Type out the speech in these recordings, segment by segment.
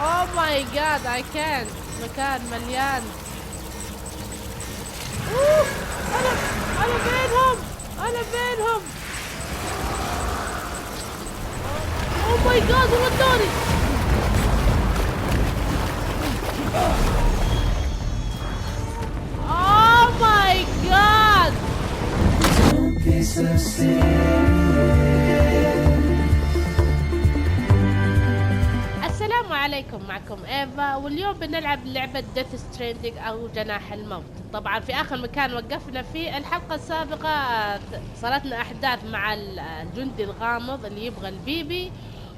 Oh my god I can't. مكان مليان. أنا بينهم. Oh my god ودوني. Oh my god. السلام عليكم، معكم إيفا، واليوم بنلعب لعبة Death Stranding أو جناح الموت. طبعا في آخر مكان وقفنا فيه الحلقة السابقة صارتنا أحداث مع الجندي الغامض اللي يبغى البيبي،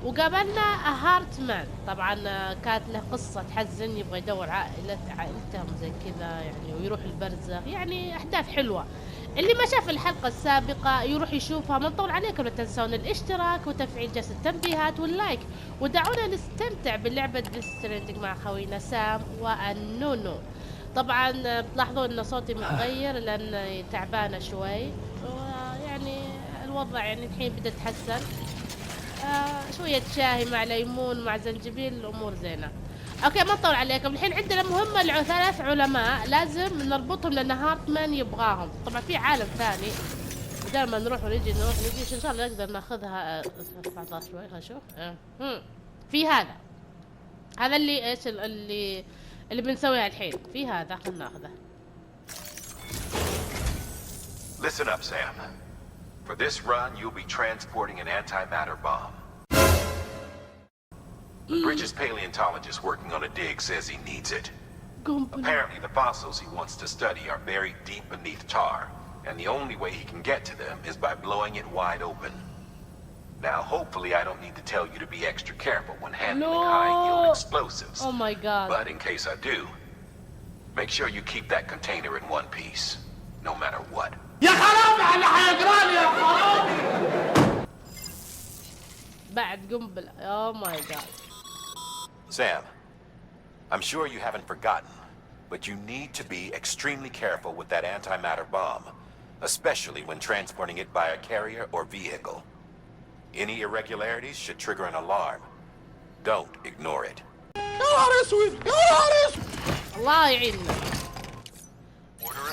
وقابلنا هارتمان. طبعا كانت له قصة تحزن، يبغى يدور عائلته زي كذا يعني، ويروح البرزخ، يعني أحداث حلوة. اللي ما شاف الحلقة السابقة يروح يشوفها. ما نطول عليكم، لا تنسون الاشتراك وتفعيل جرس التنبيهات واللايك، ودعونا نستمتع بلعبة ديث ستراندنج مع خوينا سام والنونو. طبعا بتلاحظون ان صوتي متغير لان تعبانة شوي، ويعني الوضع يعني الحين بدأ يتحسن. شوية شاهي مع ليمون مع زنجبيل، الامور زينة. اوكي ما نطول عليكم، الحين عندنا مهمة 3 علماء لازم نربطهم لان هارتمان يبغاهم. طبعا في عالم ثاني بدل ما نروح ونجي ان شاء الله نقدر ناخذها. ارفع شوي خلينا نشوف. في هذا اللي ايش اللي بنسويها الحين. في هذا خلينا ناخذه. Listen up, Sam. For this run, you'll be transporting an antimatter bomb. The Bridges paleontologist working on a dig says he needs it. Apparently, the fossils he wants to study are buried deep beneath tar, and the only way he can get to them is by blowing it wide open. Now, hopefully, I don't need to tell you to be extra careful when handling high-yield explosives. Oh my god. But in case I do, make sure you keep that container in one piece, no matter what. يا خرابي على حيقراني يا خرابي. بعد قنبلة. Oh my god. Sam, I'm sure you haven't forgotten, but you need to be extremely careful with that antimatter bomb, especially when transporting it by a carrier or vehicle. Any irregularities should trigger an alarm. Don't ignore it. الله يعيننا.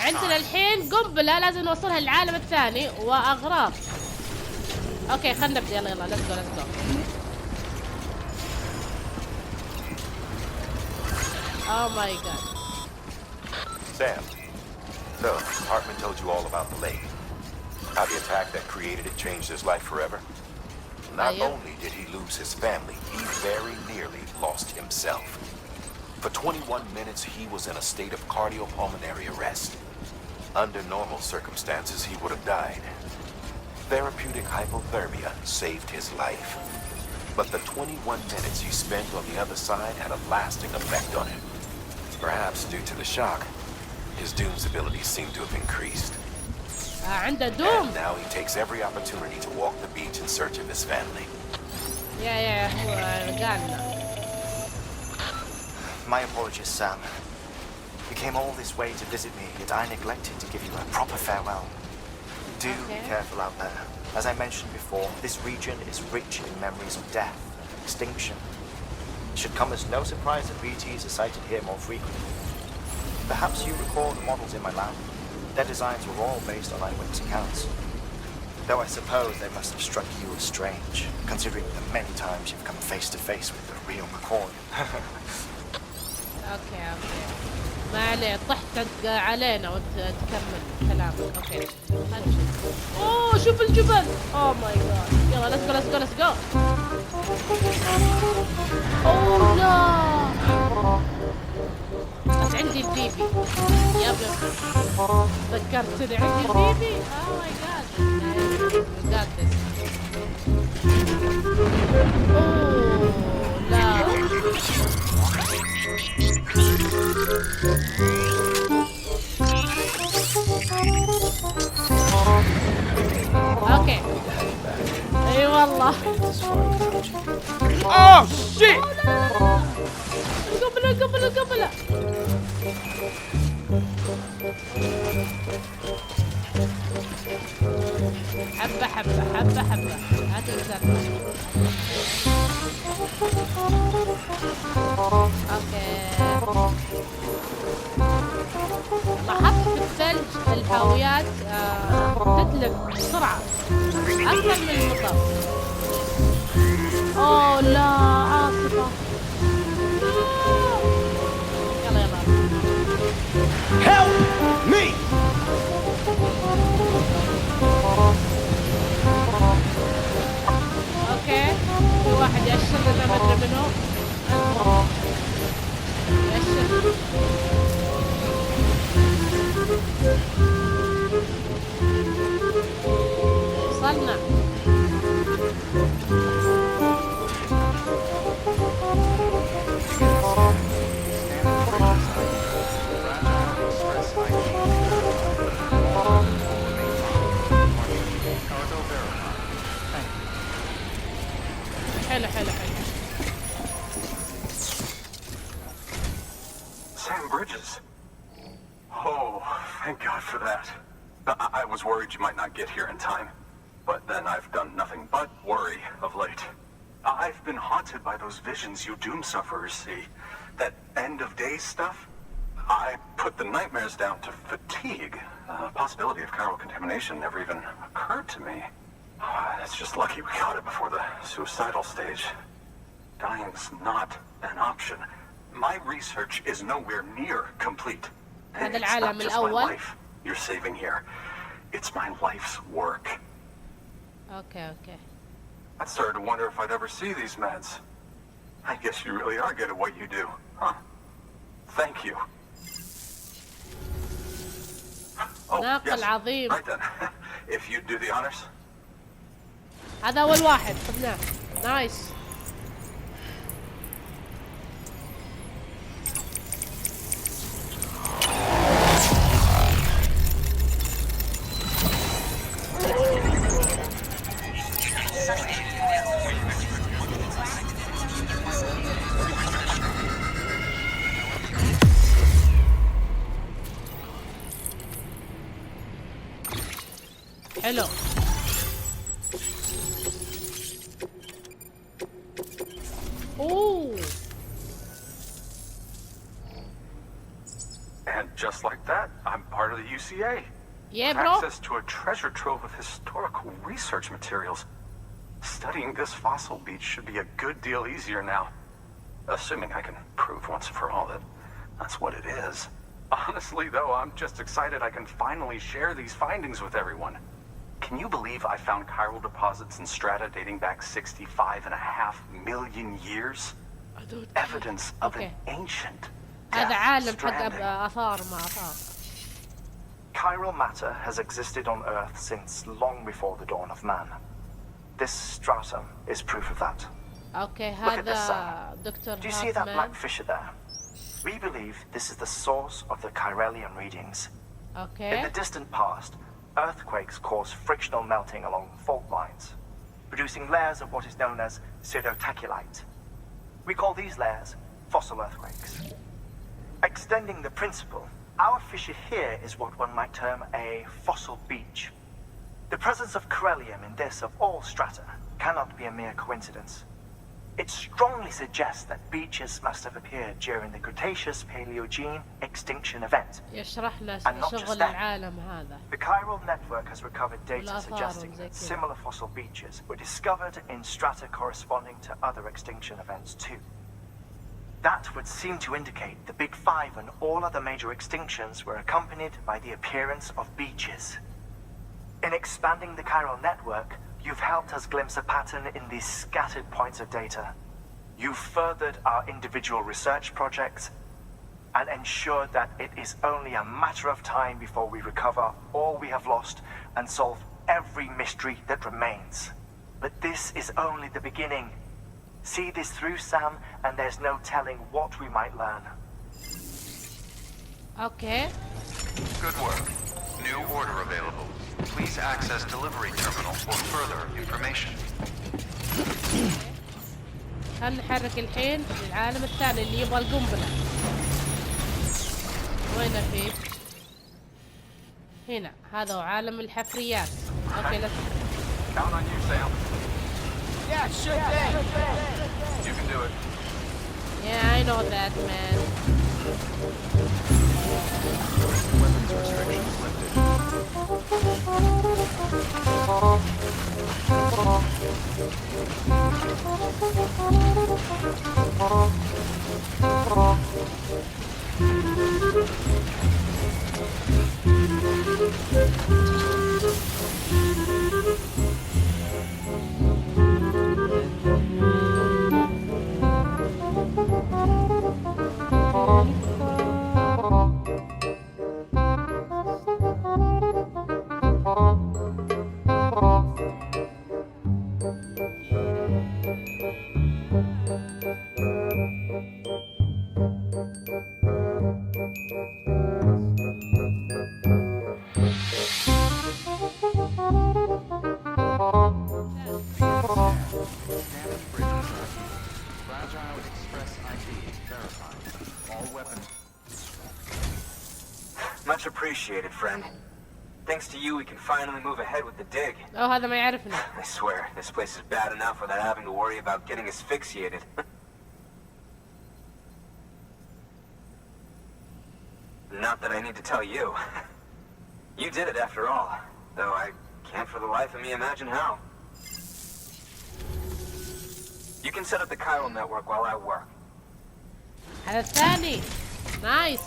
عندنا الحين قنبلة لازم نوصلها للعالم الثاني وأغراض. اوكي خلنا نبدأ. يلا let's go. Oh my god. Sam, so Hartman told you all about the lake. How the attack that created it changed his life forever. Not only did he lose his family, he very nearly lost himself. For 21 minutes, he was in a state of cardiopulmonary arrest. Under normal circumstances, he would have died. Therapeutic hypothermia saved his life. But the 21 minutes he spent on the other side had a lasting effect on him. Perhaps due to the shock, his Doom's abilities seem to have increased. عنده دوم. And now he takes every opportunity to walk the beach in search of his family. Yeah, هو قالنا. My apologies, Sam. You came all this way to visit me, yet I neglected to give you a proper farewell. Do be careful out there. As I mentioned before, this region is rich in memories of death and extinction. It should come as no surprise that BTs are sighted here more frequently. Perhaps you recall the models in my lab. Their designs were all based on eyewitness accounts. Though I suppose they must have struck you as strange, considering the many times you've come face to face with the real McCoy. اوكي ما عليه، طحت علينا وتكمل كلامك. اوكي اوه شوف الجبل. اوه ماي جاد. يلا let's go. اوه لا بس عندي البيبي. يب ذكرتني عندي البيبي. اوه ماي جاد. اوه لا اوكي. اي والله. Oh shit. قبله. حبة هات الزرع. اوكي. لاحظت في الثلج الحاويات تتلف بسرعة أكثر من المطر. أوه لا عاصفة. يلا يلا. Help me! اوكي في واحد يأشر لنا ما ادري منو. يأشر. وصلنا. حلو حلو حلو. Sam Bridges. Oh, thank God for that. I was worried you might not get here in time. But then I've done nothing but worry of late. I've been haunted by those visions you doom sufferers see. That end of days stuff. I put the nightmares down to fatigue. The possibility of chiral contamination never even occurred to me. It's just lucky we got it before the suicidal stage. Dying's not an option. My research is nowhere near complete. هذا It's العالم not just my الأول. life you're saving here. It's my life's work. اوكي اوكي. I started to wonder if I'd ever see these meds. I guess you really are good at what you do, huh? Thank you. Oh, ناقل عظيم. Right then. If you'd do the honors. هذا أول واحد خذناه. نايس. حلو. اوه. And just like that, I'm part of the UCA. Yeah, bro. Access to a treasure trove of historical research materials. Studying this fossil beach should be a good deal easier now. Assuming I can prove once and for all that that's what it is. Honestly, though, I'm just excited I can finally share these findings with everyone. Can you believe I found chiral deposits in strata dating back 65.5 million years? Evidence of an ancient هذا Death عالم حق Stranding. آثار ما آثار. Chiral matter has existed on Earth since long before the dawn of man. This stratum is proof of that. اوكي Look at this, هذا Sam. دكتور Do you see that هاتمان. black fissure there? We believe this is the source of the Chiralian readings. In اوكي. the distant past, earthquakes cause frictional melting along fault lines, producing layers of what is known as pseudotachylite. We call these layers fossil earthquakes. Extending the principle, our fissure here is what one might term a fossil beach. The presence of chiralium in this of all strata cannot be a mere coincidence. It strongly suggests that beaches must have appeared during the Cretaceous Paleogene extinction event. يشرح له And not just شغل that. العالم هذا. The chiral network has recovered data والآثار suggesting وزي that كذا. similar fossil beaches were discovered in strata corresponding to other extinction events too. That would seem to indicate the Big Five and all other major extinctions were accompanied by the appearance of beaches. In expanding the chiral network, you've helped us glimpse a pattern in these scattered points of data. You've furthered our individual research projects and ensured that it is only a matter of time before we recover all we have lost and solve every mystery that remains. But this is only the beginning. See this through, Sam, and there's no telling what we might learn. اوكي. Good work. New order available. Please access delivery terminal for further information. خلينا نحرك الحين للعالم الثاني اللي يبغى القنبلة. وينه فيه؟ هنا هذا هو عالم الحفريات. اوكي لا Count on you, Sam. Yeah, sure thing. You can do it. يا I know that, man. Weapons restrictions lifted. Much appreciated, friend. Thanks to you, we can finally move ahead with the dig. أو هذا ما يعرفنا. I swear, this place is bad enough without having to worry about getting asphyxiated. Not that I need to tell you. You did it after all, though I can't for the life of me imagine how. You can set up the chiral network while I work. هذا الثاني. نايس.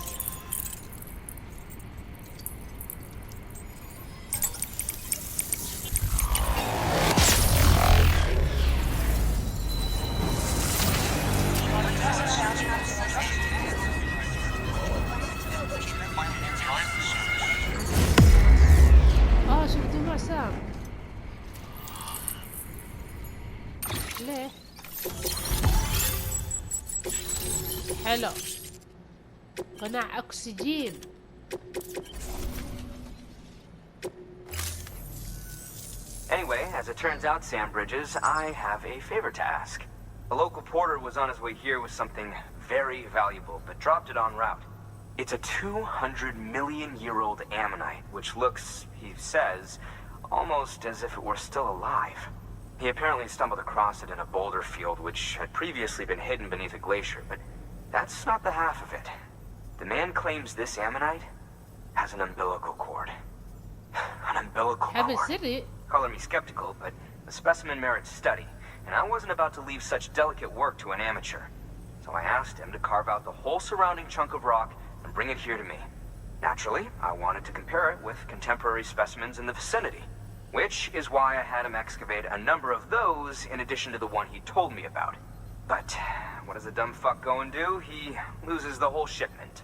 شوف دموع سام. ليه؟ حلو. قناع أكسجين. Anyway, as it turns out, Sam Bridges, I have a favor to ask. A local porter was on his way here with something very valuable, but dropped it en route. It's a 200-million-year-old ammonite, which looks, he says, almost as if it were still alive. He apparently stumbled across it in a boulder field, which had previously been hidden beneath a glacier, but that's not the half of it. The man claims this ammonite has an umbilical cord. An umbilical حبل cord. سري. Color me skeptical, but the specimen merits study, and I wasn't about to leave such delicate work to an amateur. So I asked him to carve out the whole surrounding chunk of rock and bring it here to me. Naturally, I wanted to compare it with contemporary specimens in the vicinity, which is why I had him excavate a number of those in addition to the one he told me about. But what does the dumb fuck go and do? He loses the whole shipment.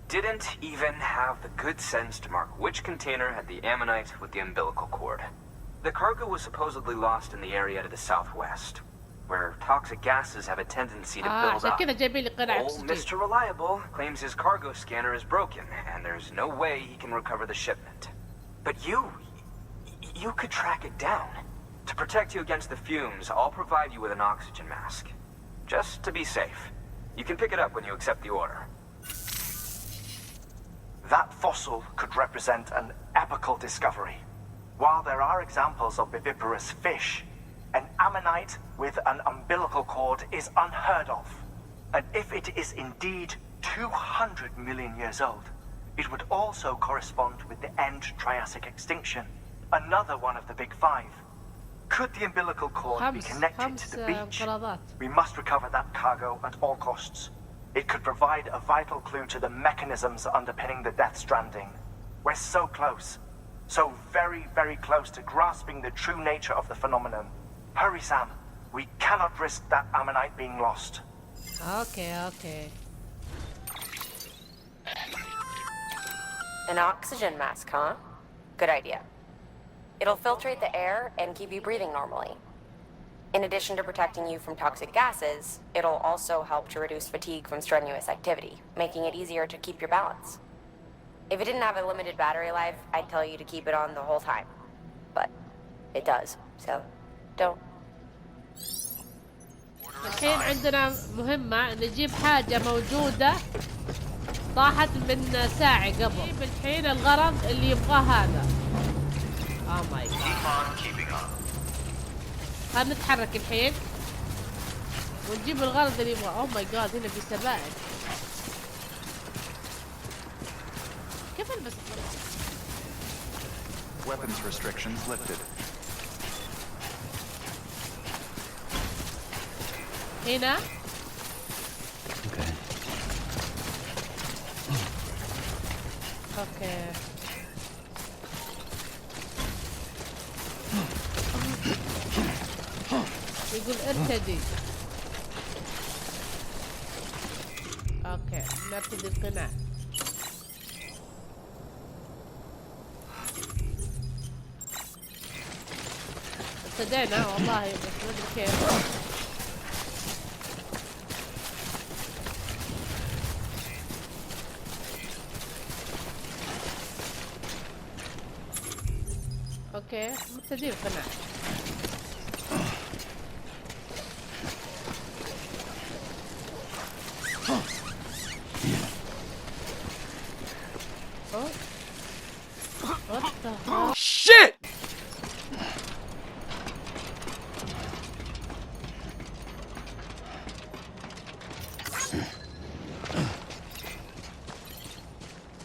Didn't even have the good sense to mark which container had the ammonite with the umbilical cord. The cargo was supposedly lost in the area to the southwest, where toxic gases have a tendency to build عشان up. كذا جايبين لي قناع Old أكسجين. Mr. Reliable claims his cargo scanner is broken, and there's no way he can recover the shipment. But you could track it down. To protect you against the fumes, I'll provide you with an oxygen mask. Just to be safe. You can pick it up when you accept the order. That fossil could represent an epochal discovery. While there are examples of viviparous fish, an ammonite with an umbilical cord is unheard of. And if it is indeed 200 million years old, it would also correspond with the end Triassic extinction, another one of the big five. Could the umbilical cord be connected to the beach? انقراضات. We must recover that cargo at all costs. It could provide a vital clue to the mechanisms underpinning the Death Stranding. We're so close. So very, very close to grasping the true nature of the phenomenon. Hurry, Sam. We cannot risk that ammonite being lost. Okay. An oxygen mask, huh? Good idea. It'll filtrate the air and keep you breathing normally. In addition to protecting you from toxic gases, it'll also help to reduce fatigue from strenuous activity, making it easier to keep your balance. If it didn't have a limited battery life, I'd tell you to keep it on the whole time. But it does, so don't. الحين عندنا مهمة نجيب حاجة موجودة طاحت من ساعة قبل. نجيب الحين الغرض اللي يبغاه هذا. Oh my god. خلنا نتحرك الحين. ونجيب الغرض اللي يبغاه. اوه ماي جاد هنا في سبائل. كيف البس؟ Weapons restrictions lifted. هنا اوكي. يقول ارتدي. اوكي نرتدي القناع. ارتدينا والله بس ما ادري كيف. اوكي مرتدين القناع. Shit!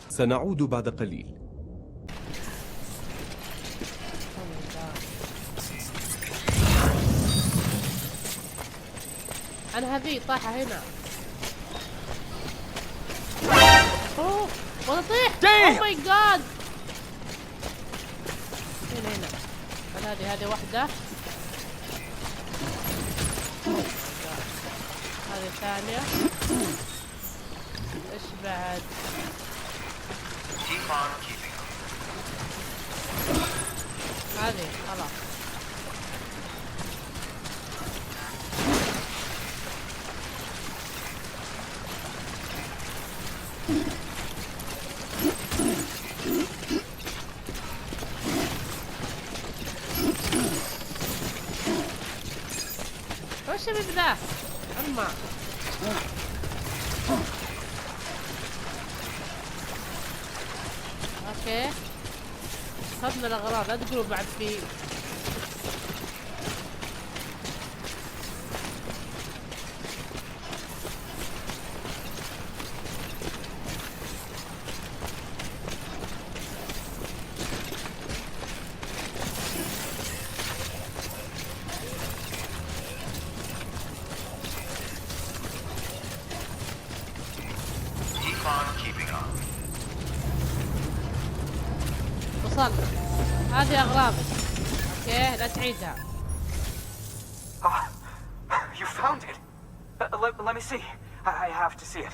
سنعود بعد قليل. انا هذه طايحة هنا. اوه ولا طيح. اوه ماي جاد. هنا هذه واحدة. هذه الثانية. ايش بعد؟ هذه خلاص. وش اللي بذا؟ أما اوكي اخذنا الاغراض. لا تقولوا بعد في هذه أغراضك. اوكي لا تعيدها. You found it. Let me see. I have to see it.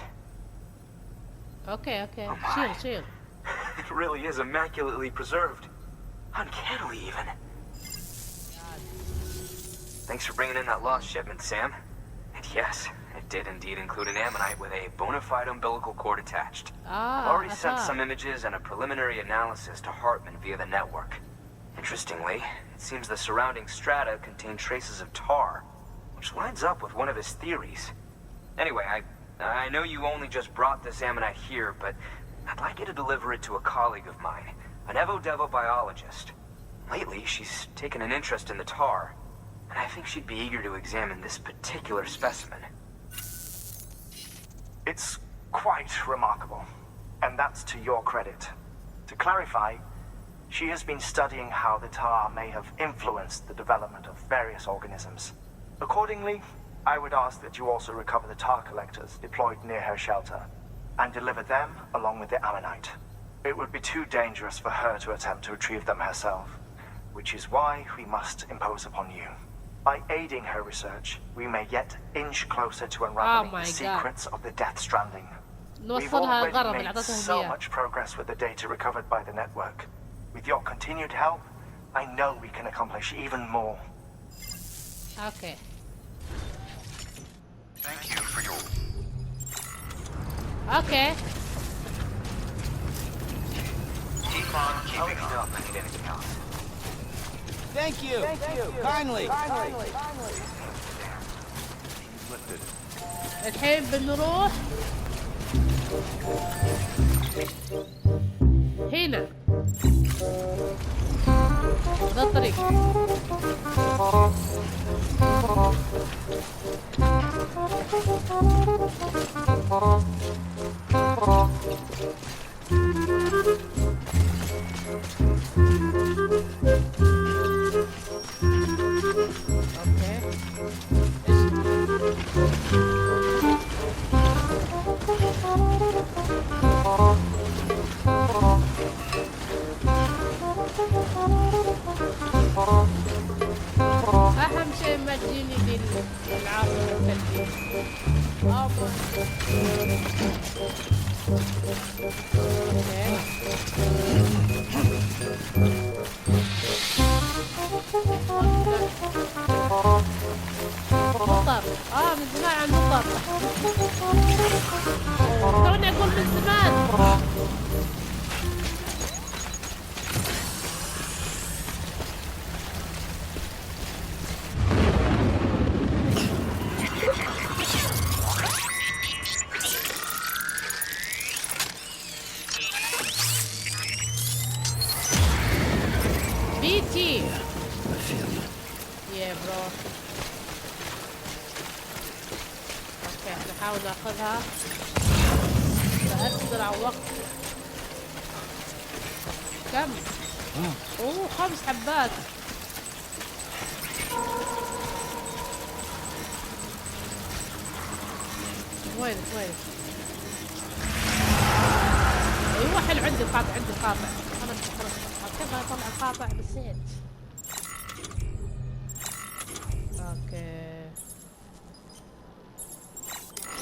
اوكي شيل. It really is immaculately preserved. Uncannily even. Thanks for bringing in that lost shipment, Sam. And yes, it did indeed include an ammonite with a bona fide umbilical cord attached. I've already sent some images and a preliminary analysis to Hartman via the network. Interestingly, it seems the surrounding strata contain traces of tar, which lines up with one of his theories. Anyway, I know you only just brought this ammonite here, but I'd like you to deliver it to a colleague of mine, an Evo-Devo biologist. Lately, she's taken an interest in the tar, and I think she'd be eager to examine this particular specimen. It's quite remarkable, and that's to your credit. To clarify, she has been studying how the tar may have influenced the development of various organisms. Accordingly, I would ask that you also recover the tar collectors deployed near her shelter and deliver them along with the ammonite. It would be too dangerous for her to attempt to retrieve them herself, which is why we must impose upon you. By aiding her research, we may yet inch closer to unraveling the secrets of the Death Stranding. We've already made so much progress with the data recovered by the network. With your continued help, I know we can accomplish even more. Okay. Thank you for your... Okay. Keep on keeping on. If I need anything else. Thank you. Kindly. Lifted. الحين بنروح هنا ذا الطريق. أهم شيء ما تجيني دي العاصفة الثلجية. مطر. من زمان عن مطر. توني أقول من زمان. بيتي يا برو. اوكي نحاول ناخذها بأسرع وقت. كم؟ 5 حبات. وين؟ ايوه حلو. عندي القاطع. خلاص كيف اطلع القاطع؟ نسيت. اوكي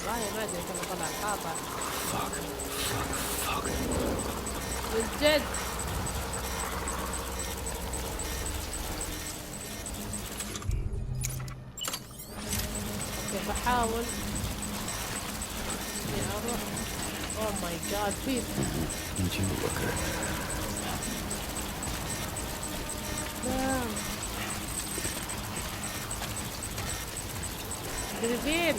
والله ما ادري كيف اطلع القاطع. من جد. اوكي بحاول اني اروح. اوه ماي جاد فيل. قريبين.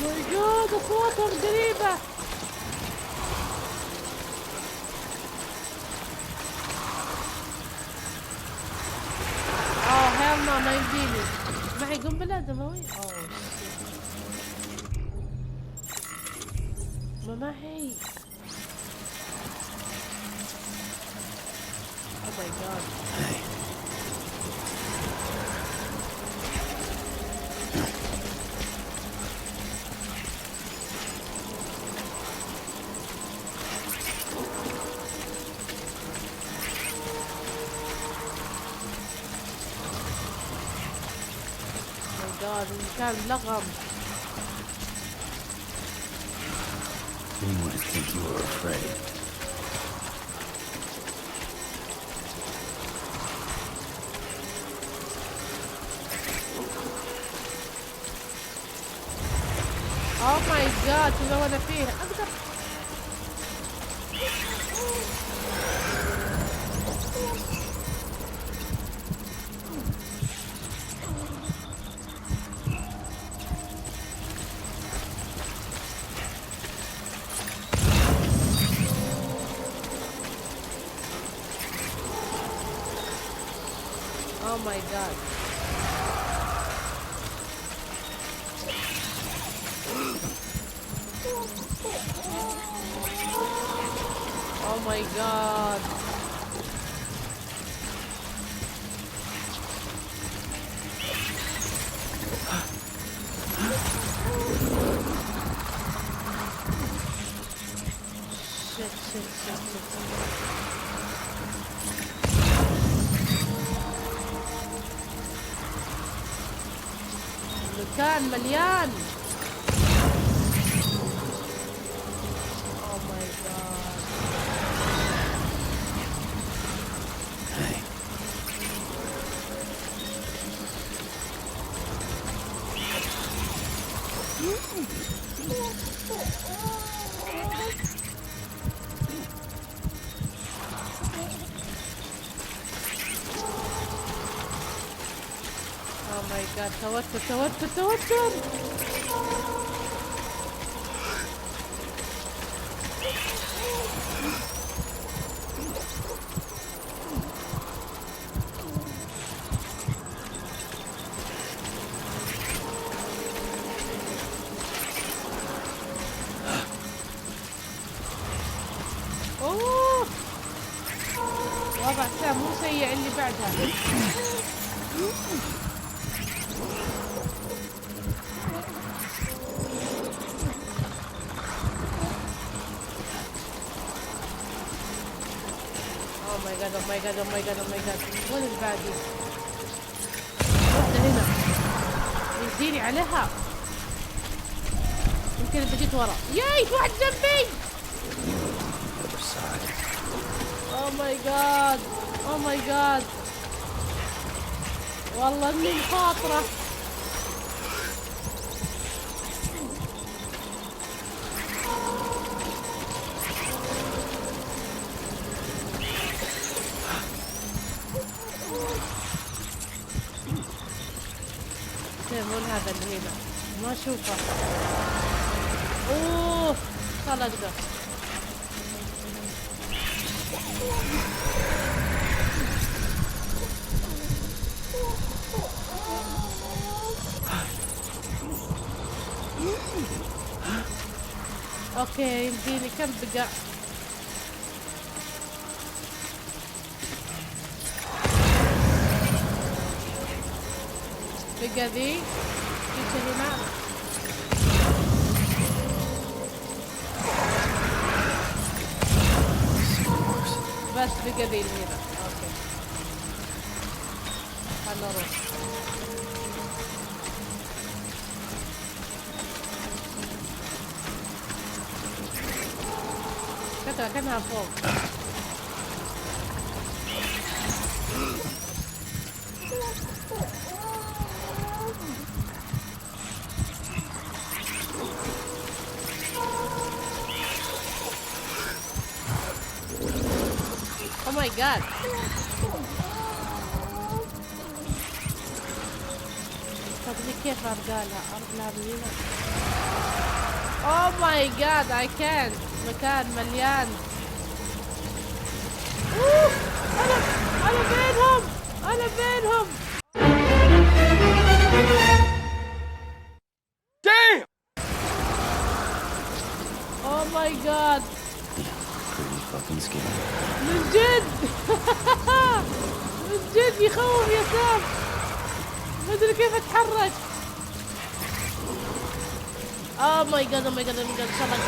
ماي جاد اصواتهم قريبة. هيل ما يمديني. معي قنبلة دموية. ما معي. Oh my god. المكان لغم. Anyone would think you were afraid. Oh my god شو انا فيه. اقدر. Oh my god. Oh my god. shit. المكان مليان. Oh my god. Oh ماي جاد توتر توتر توتر. اوه وضع سام مو سيء اللي بعدها. اوه ماي جاد اوه ماي جاد اوه ماي جاد اوه ماي جاد. وين اللي بعدي؟ وحدة هنا يزيني عليها. يمكن اذا جيت ورا. ياي في واحد جنبي. اوه ماي جاد اوه ماي جاد. والله اني مخاطرة. من هذا اللي هنا ما اشوفه. اوه خل اقدر. اوكي يمديني كم بقى. بقى ذي في هنا. بس بقى ذي هنا. اوكي خلنا نروح. كانها فوق. Oh my god. طب كيف ارجعلها؟ ارجعلها بينا. Oh my god I can't. مكان مليان. انا بينهم. انا بينهم. Damn! Oh my god. Pretty fucking scary. من جد. من جد يخوف يا سام. ما ادري كيف اتحرك. Oh my god oh my god oh my god. ان شاء الله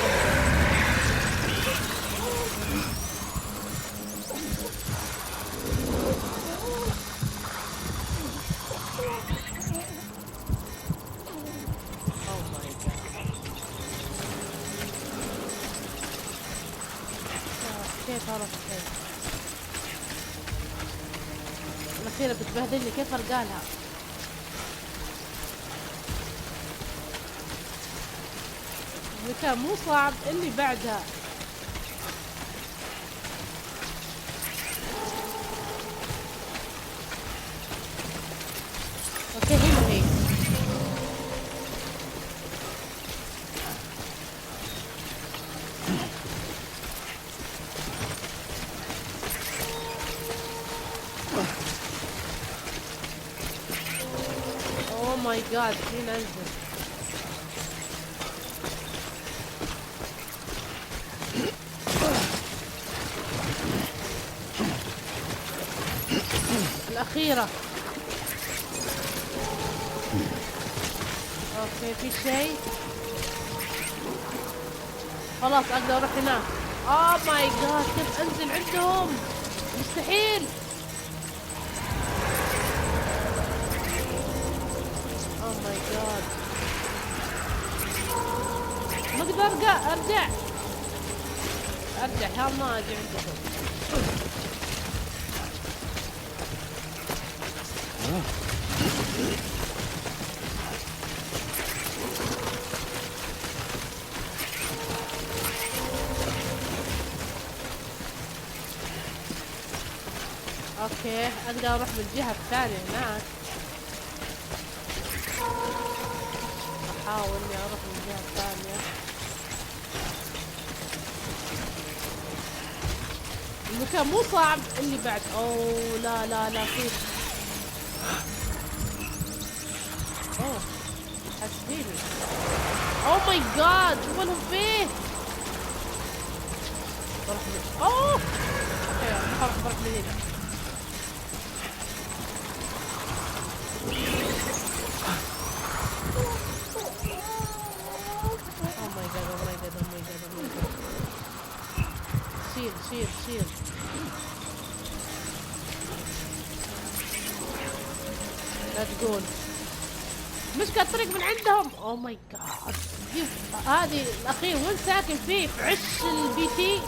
كيف عرفت كيف؟ الأخيرة بتبهدلني كيف أرجعلها؟ المكان مو صعب اللي بعدها. اوكي هنا هي. اوه ماي جاد هنا انزل. الأخيرة. اوكي في شيء. خلاص اقدر اروح هناك. اوه ماي جاد كيف انزل عندهم؟ مستحيل. اوه ماي جاد ما اقدر ارجع. ارجع ما اجي عندكم. اوكي اقدر اروح من الجهة الثانية هناك. احاول اني اروح من الجهة الثانية. المكان مو صعب اللي بعد. اوه لا لا لا فيه. اوه حسبيني. اوه ماي جاد شوفوا لهم فيه. اوه اوكي بروح من هنا. شيل لا تقول مشكلة الطريق من عندهم. اوه ماي جاد. هذه الاخير وين ساكن فيه؟ في عش البي تي.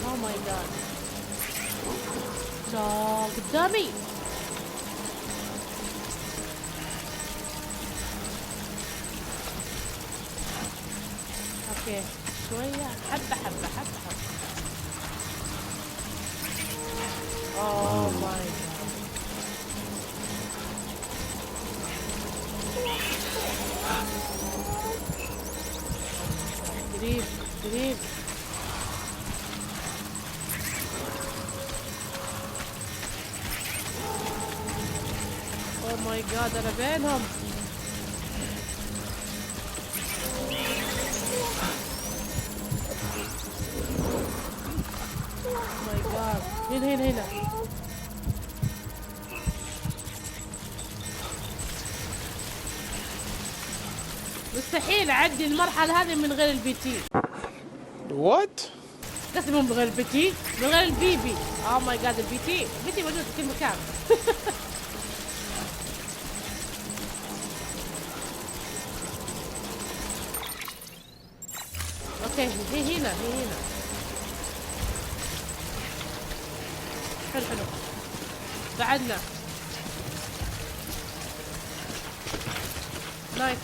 اوه ماي جاد لا قدامي. اوكي شوية حبة. اوه ماي جاد. قريب. اوه ماي جاد انا بينهم. هنا مستحيل اعدي المرحلة هذه من غير البي تي. وات؟ قصدي من غير البي تي، من غير البي بي. اوه ماي جاد البي تي موجود في كل مكان. اوكي هي هنا. حلو بعدنا. نايس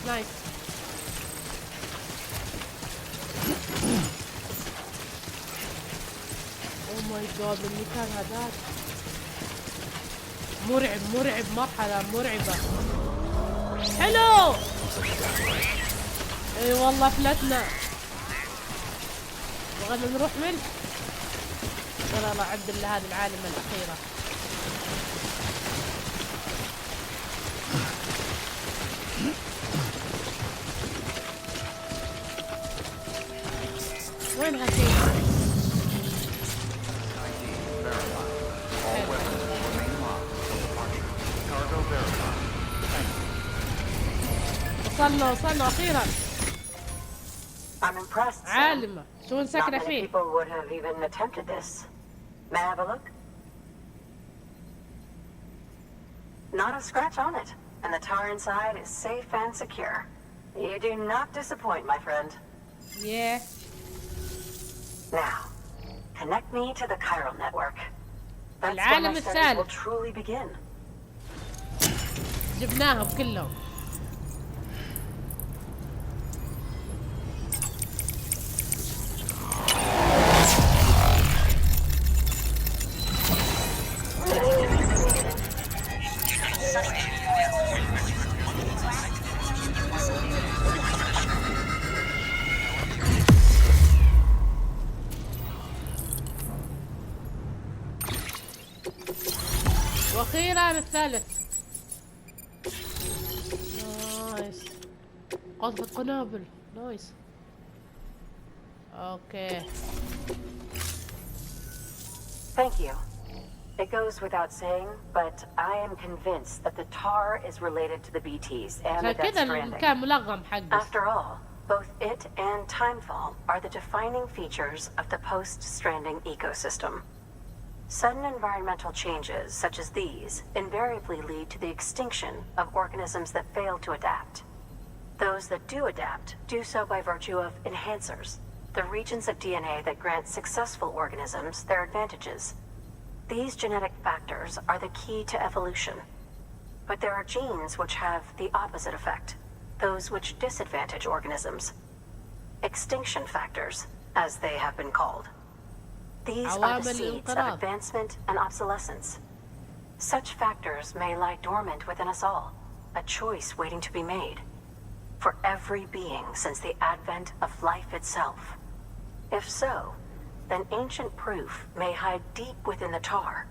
اوه ماي جاد المكان هذاك مرعب مرحلة مرعبة. حلو اي والله فلتنا. بغينا نروح من لا عبد الله هذه العالمة الأخيرة. وين هاتين؟ وصلنا أخيرا. عالمة شو ساكنة فيه؟ People would have even attempted this. May I have a look? Not a scratch on it, and the tar inside is safe and secure. You do not disappoint, my friend. Yeah. Now, connect me to the chiral network. That's when العالم my studies الثالث. will truly begin. جبناهم كلهم. واخيرا الثالث. نايس. قذف قنابل. نايس. اوكي. Thank you. It goes without saying, but I am convinced that the tar is related to the BTs and the Death كذا Stranding. المكان ملغم حقه. After all, both it and Timefall are the defining features of the post-Stranding ecosystem. Sudden environmental changes such as these invariably lead to the extinction of organisms that fail to adapt. Those that do adapt do so by virtue of enhancers, the regions of DNA that grant successful organisms their advantages. These genetic factors are the key to evolution. But there are genes which have the opposite effect, those which disadvantage organisms. Extinction factors, as they have been called. These are the seeds of advancement and obsolescence. Such factors may lie dormant within us all, a choice waiting to be made. For every being since the advent of life itself. If so, then ancient proof may hide deep within the tar.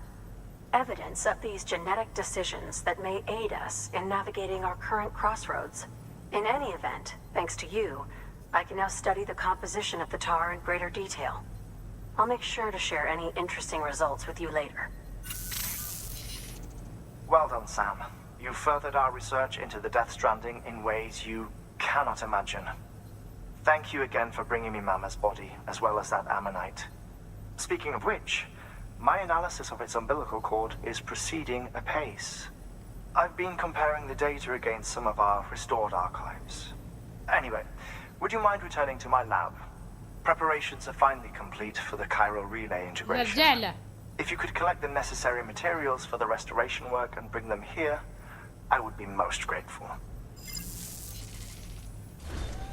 Evidence of these genetic decisions that may aid us in navigating our current crossroads. In any event, thanks to you, I can now study the composition of the tar in greater detail. I'll make sure to share any interesting results with you later. Well done, Sam. You furthered our research into the Death Stranding in ways you cannot imagine. Thank you again for bringing me Mama's body, as well as that ammonite. Speaking of which, my analysis of its umbilical cord is proceeding apace. I've been comparing the data against some of our restored archives. Anyway, would you mind returning to my lab? Preparations are finally complete for the chiral relay integration. If you could collect the necessary materials for the restoration work and bring them here, I would be most grateful.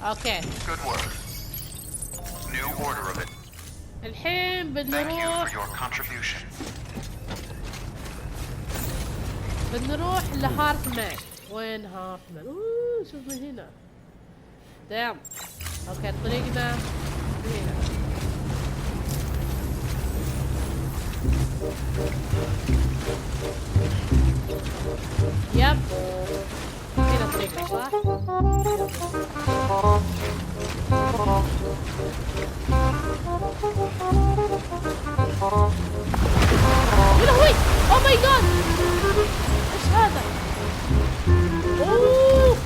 Okay. Good work. New order of it. الحين Thank you بنروح for your contribution. بنروح لهارتمان. وين هارتمان؟ اوه شوف من هنا. دام. اوكي طريقنا هنا. يب. هنا طريقنا صح؟ يا لهوي! اوه ماي جاد! ايش هذا؟ اوه!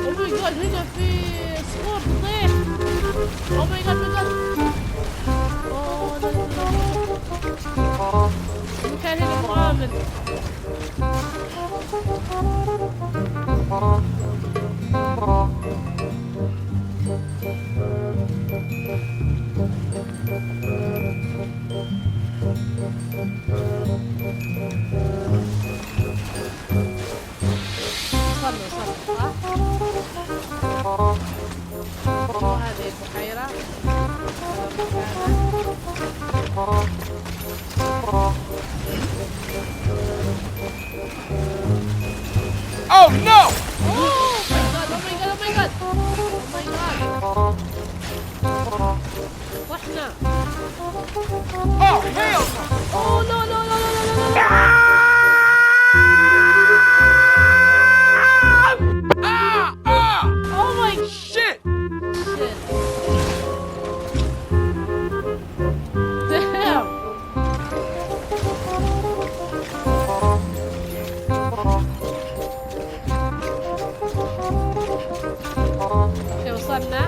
اوه ماي جاد هنا في صخور تطيح! اوه ماي جاد ماي جاد! اوه لا لا لا المكان هنا مو آمن. وهذه البحيرة Oh no! Oh my god, oh my god, oh my god! Oh my god! طحنا! Oh hell! Oh no no no no no no! Oh my Shit! shit! Damn! اوكي وصلنا.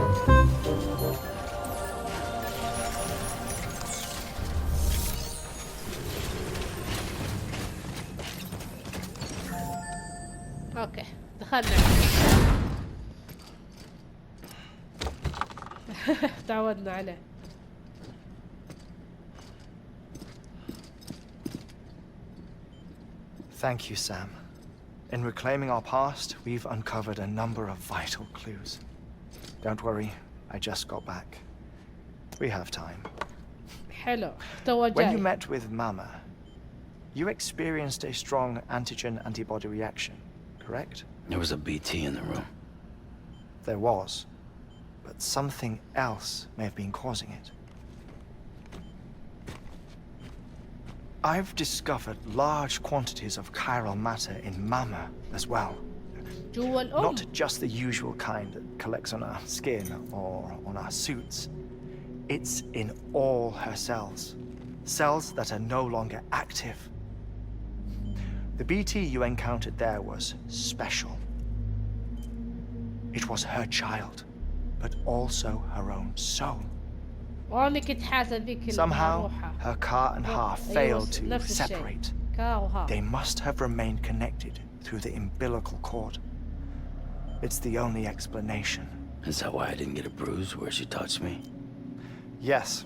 اوكي دخلنا. تعودنا عليه. Thank you, Sam. In reclaiming our past, we've uncovered a number of vital clues. Don't worry, I just got back. We have time. حلو تو When you جاي. met with Mama, you experienced a strong antigen-antibody reaction, correct? There was a BT in the room. There was, but something else may have been causing it. I've discovered large quantities of chiral matter in Mama as well. جوا الأم. Not just the usual kind that collects on our skin or on our suits. It's in all her cells. Cells that are no longer active. The BT you encountered there was special. It was her child, but also her own soul. وأنا كنت حاسة ذيك Somehow, المروحة. her car and half failed to نفس الشيء. separate. كا وها. They must have remained connected through the umbilical cord. It's the only explanation. Is that why I didn't get a bruise where she touched me? Yes,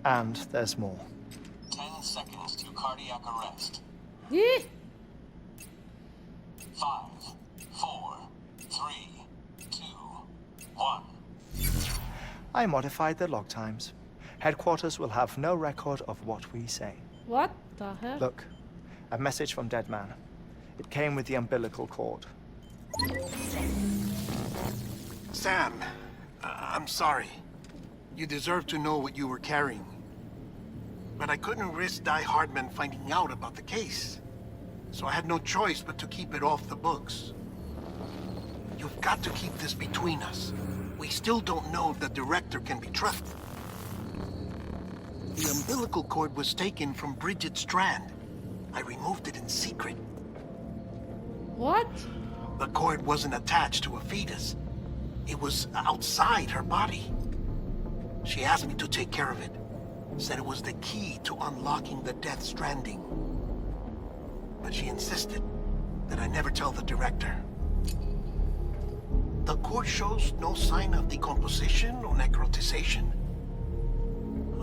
and there's more. 10 seconds to cardiac arrest. إيه؟ 5, 4, 3, 2, 1. I modified the log times. Headquarters will have no record of what we say. What the hell? Look, a message from Dead Man. It came with the umbilical cord. Sam, I'm sorry. You deserve to know what you were carrying. But I couldn't risk Die Hardman finding out about the case. So I had no choice but to keep it off the books. You've got to keep this between us. We still don't know if the director can be trusted. The umbilical cord was taken from Bridget Strand. I removed it in secret. What? The cord wasn't attached to a fetus. It was outside her body. She asked me to take care of it. Said it was the key to unlocking the Death Stranding. But she insisted that I never tell the director. The cord shows no sign of decomposition or necrotization.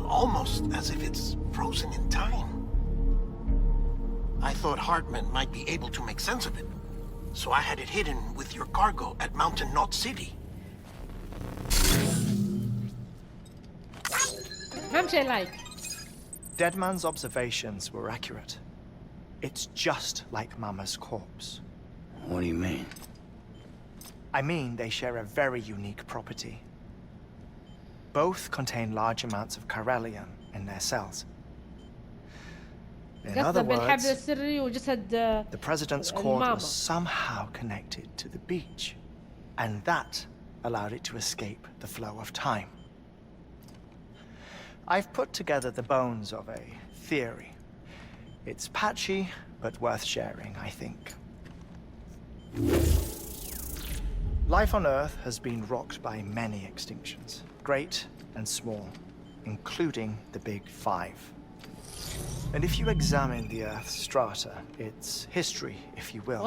Almost as if it's frozen in time. I thought Hartman might be able to make sense of it. So I had it hidden with your cargo at Mountain Knot City. Deadman's observations were accurate. It's just like Mama's corpse. What do you mean? I mean they share a very unique property. Both contain large amounts of chiralium in their cells. In other words, the president's cord was somehow connected to the beach, and that allowed it to escape the flow of time. I've put together the bones of a theory. It's patchy, but worth sharing, I think. Life on Earth has been rocked by many extinctions, great and small, including the Big Five. And if you examine the Earth's strata, its history, if you will,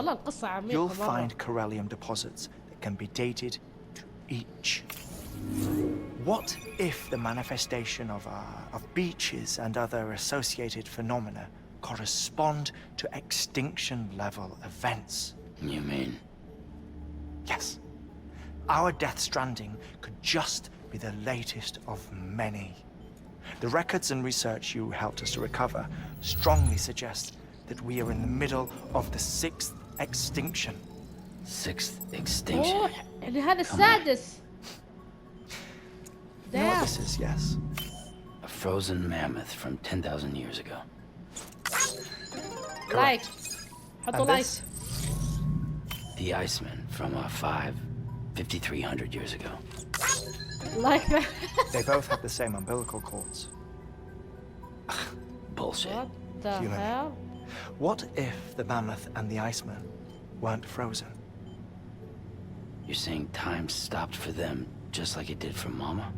you'll find chiralium deposits that can be dated to each. What if the manifestation of beaches and other associated phenomena correspond to extinction-level events? You mean? Yes. Our Death Stranding could just be the latest of many. The records and research you helped us to recover strongly suggest that we are in the middle of the 6th extinction. 6th extinction? Oh, اللي هذا السادس. You know what this is, yes? A frozen mammoth from 10,000 years ago. Like. And this? The Iceman from 5,300 years ago. Like that. They both have the same umbilical cords. Bullshit. What the Human. hell? What if the mammoth and the Iceman weren't frozen? You're saying time stopped for them just like it did for Mama?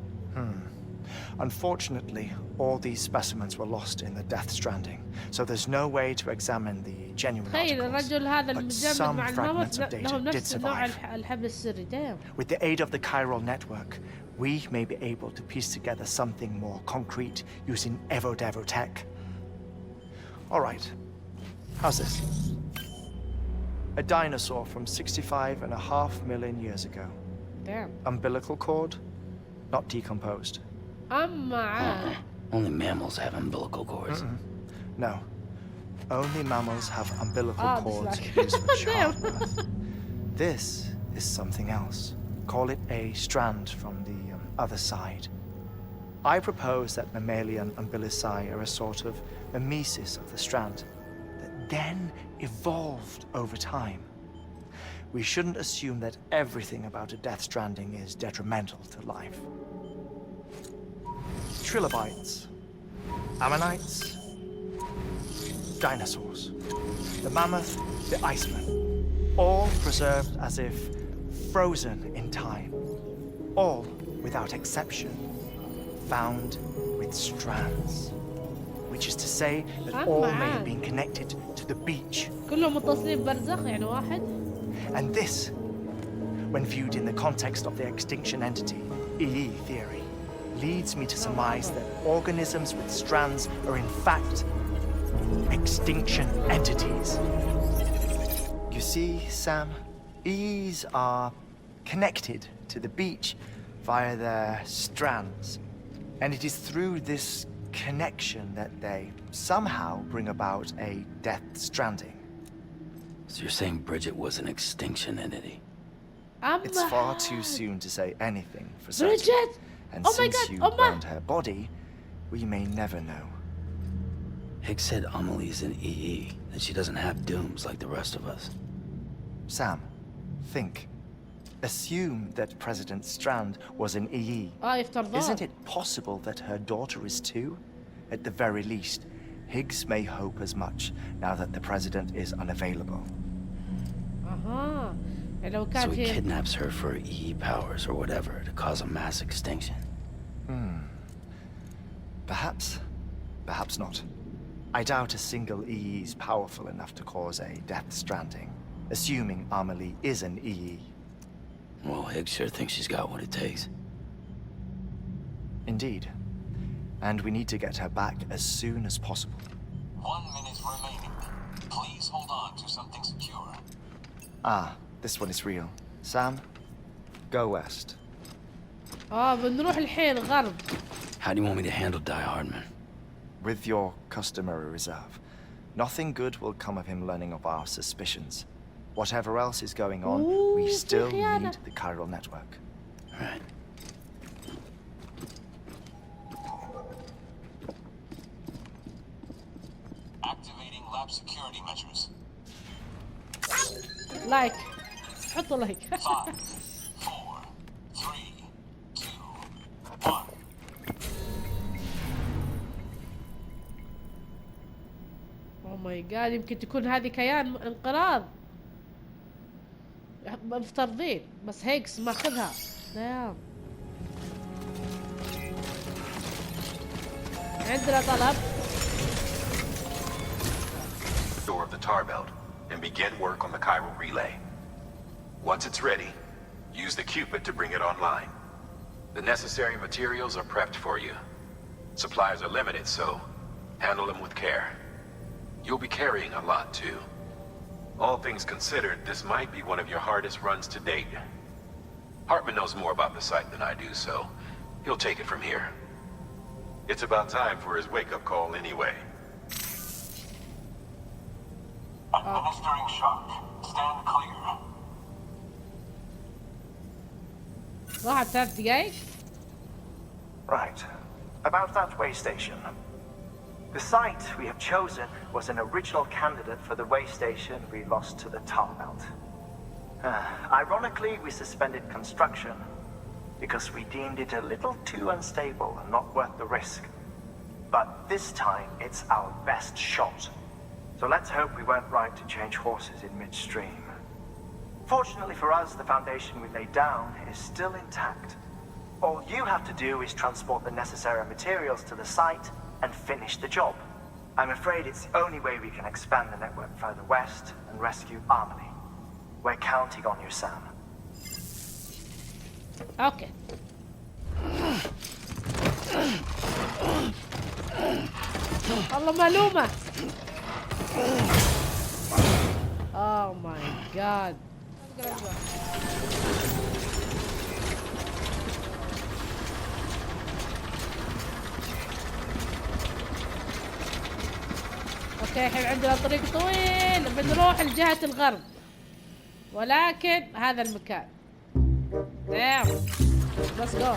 Unfortunately, all these specimens were lost in the Death Stranding, so there's no way to examine the genuine تخيل articles. الرجل هذا But المجمد some مع fragments الموت of data لهم did نفس نوع survive. الحبل السري. Damn. With the aid of the chiral network, we may be able to piece together something more concrete using Evo-Devo tech. All right. How's this? A dinosaur from 65.5 million years ago. Damn. Umbilical cord, not decomposed. Only mammals have umbilical cords. No. Only mammals have umbilical Oh, cords this is used for like- childbirth. This is something else. Call it a strand from the other side. I propose that mammalian umbilici are a sort of mimesis of the strand that then evolved over time. We shouldn't assume that everything about a Death Stranding is detrimental to life. Trilobites, ammonites, dinosaurs, the mammoth, the Iceman, all preserved as if frozen in time, all without exception, found with strands, which is to say that all may have been connected to the beach. كلهم متصلين برزخ يعني واحد. And this, when viewed in the context of the extinction entity, EE theory, leads me to surmise that organisms with strands are in fact extinction entities. You see, Sam, EEs are connected to the beach via their strands. And it is through this connection that they somehow bring about a Death Stranding. So you're saying Bridget was an extinction entity? It's far too soon to say anything for certain. Bridget! And Oh my since God, you Oma! burned her body, we may never know. Higgs said Amelie's an EE, and she doesn't have dooms like the rest of us. Sam, think. Assume that President Strand was an EE. يفترضون. Isn't it possible that her daughter is too? At the very least, Higgs may hope as much now that the president is unavailable. لو So كان he هي kidnaps her for EE powers or whatever to cause a mass extinction. Perhaps. Perhaps not. I doubt a single EE is powerful enough to cause a Death Stranding, assuming Amelie is an EE. Well, Higgs sure thinks she's got what it takes. Indeed. And we need to get her back as soon as possible. 1 minute remaining. Please hold on to something secure. Ah, this one is real. Sam, go west. بنروح الحين غرب. How do you want me to handle Die Hardman? With your customary reserve. Nothing good will come of him learning of our suspicions. Whatever else is going on, we still need the chiral network. Right. Activating lab security measures. لايك. حطوا لايك. 5, 4, 3, 2, 1. اوه ماي جاد، يمكن تكون هذه كيان انقراض. مفترضين بس هيكس ماخذها. نعم. عندنا طلب. Door of the tar belt and begin work on the chiral relay. Once it's ready, use the Cupid to bring it online. The necessary materials are prepped for you. Supplies are limited, so handle them with care. You'll be carrying a lot, too. All things considered, this might be one of your hardest runs to date. Hartman knows more about the site than I do, so he'll take it from here. It's about time for his wake-up call anyway. Administering shock. Stand clear. راحت 3 دقايق. Right. About that way station. The site we have chosen was an original candidate for the way station we lost to the tar belt. Ironically, we suspended construction because we deemed it a little too unstable and not worth the risk. But this time, it's our best shot. So let's hope we weren't right to change horses in midstream. Fortunately for us, the foundation we laid down is still intact. All you have to do is transport the necessary materials to the site and finish the job. I'm afraid it's the only way we can expand the network further west and rescue Amelie. We're counting on you, Sam. Okay. الله معلومة. Oh my god. اوكي الحين عندنا طريق طويل بنروح لجهة الغرب، ولكن هذا المكان. Damn. Let's go.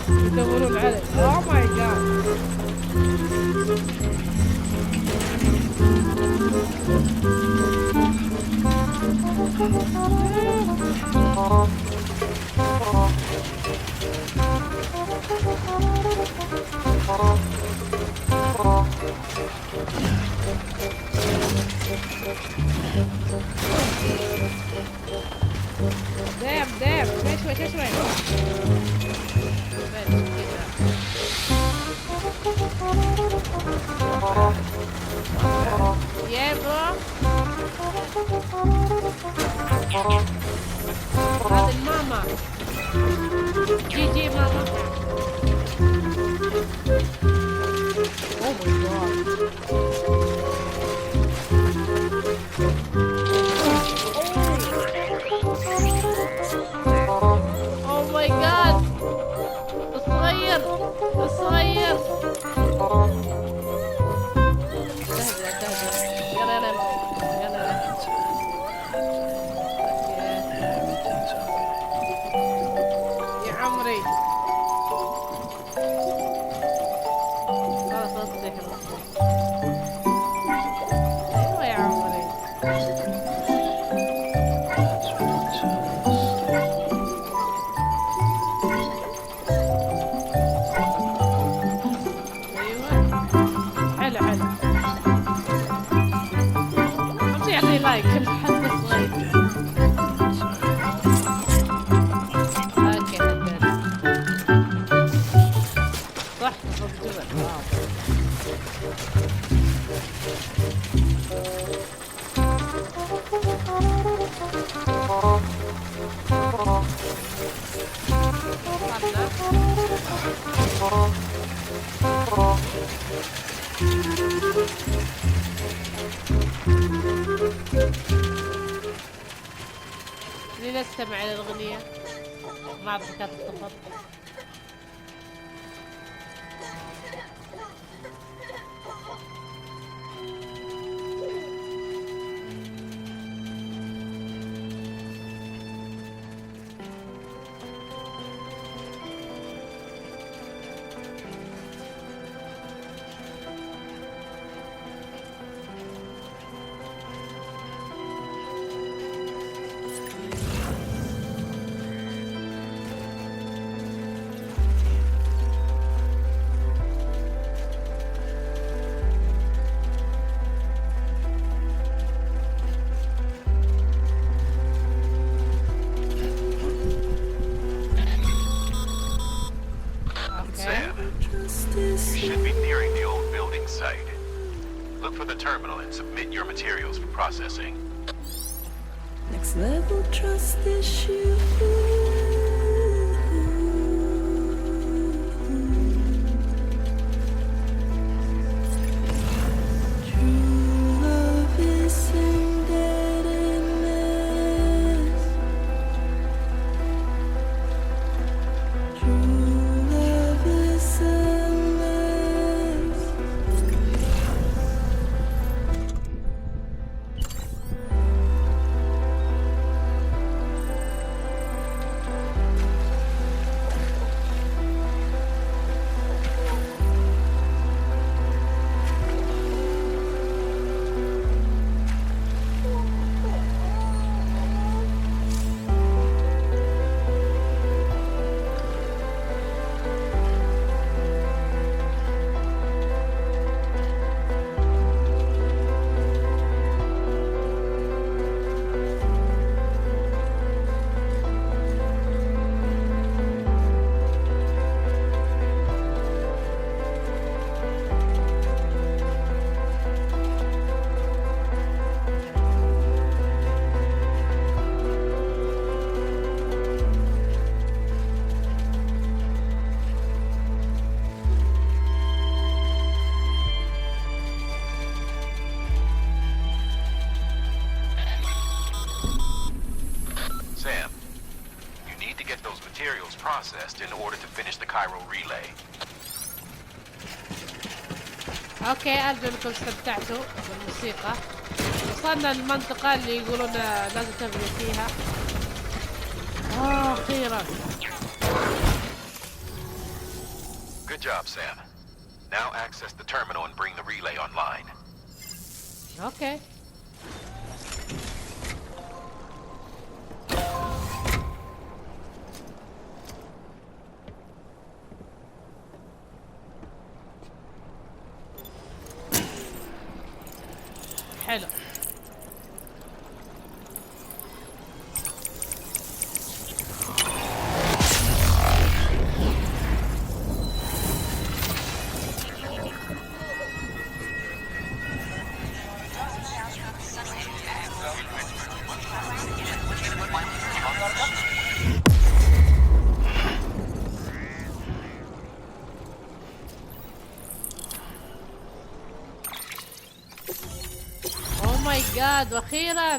يدورون عليه. Oh my god. دام شوي شوي. Yeah, bro. هذا الماما. جي ماما. الصغير الصغير. يلا يلا يلا. يا عمري خلاص اصلح المفروض. ايوه يا عمري. حلو حلو. امشي يعطي لايك الحد الصغير. اوكي حبيت. صح مظبوط. لنستمع إلى الأغنية. ما أعرف كانت التفضل. Look for the terminal and submit your materials for processing. Next level trust issue. processed in order to finish the Cairo relay. اوكي ارجو انكم استمتعتوا بالموسيقى. وصلنا المنطقة اللي يقولون لازم تبني فيها. اخيرا. Good job, Sam. Now access the terminal and bring the relay online. اوكي. حلو. واخيرا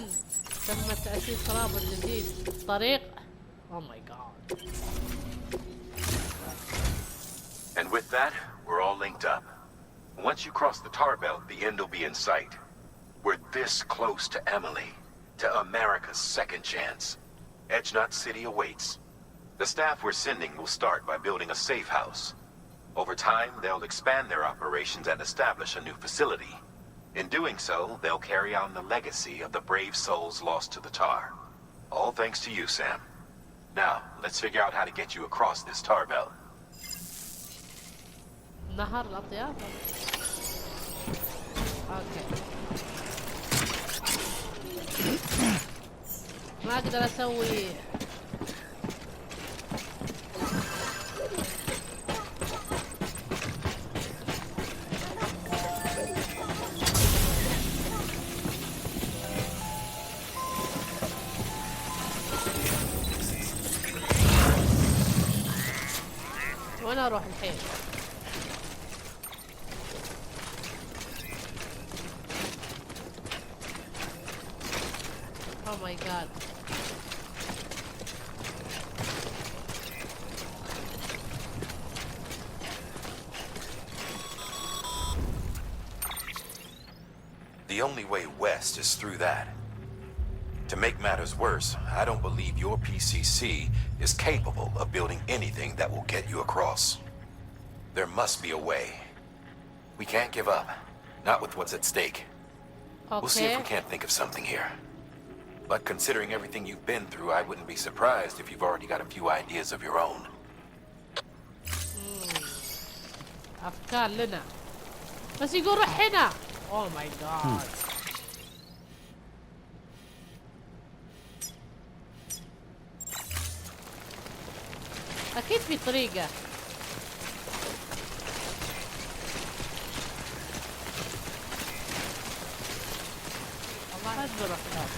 تم تأسيس رابط جديد في الطريق. او ماي جاد. And with that, we're all linked up. Once you cross the tar belt, the end will be in sight. We're this close to Emily, to America's second chance. Edgenut City awaits. The staff we're sending will start by building a safe house. Over time, they'll expand their operations and establish a new facility. In doing so, they'll carry on the legacy of the brave souls lost to the tar. All thanks to you, Sam. Now, let's figure out how to get you across this tar belt. نهر الأطياف. اوكي. ما اقدر اسوي وين اروح الحين؟ Oh my god. The only way west is through that. To make matters worse, I don't believe your PCC is capable of building anything that will get you across. There must be a way. We can't give up. Not with what's at stake. Okay. We'll see if we can't think of something here. But considering everything you've been through, I wouldn't be surprised if you've already got a few ideas of your own. أفكار لنا. بس يقول روح هنا. Oh my god. أكيد في طريقة. والله بروح هناك.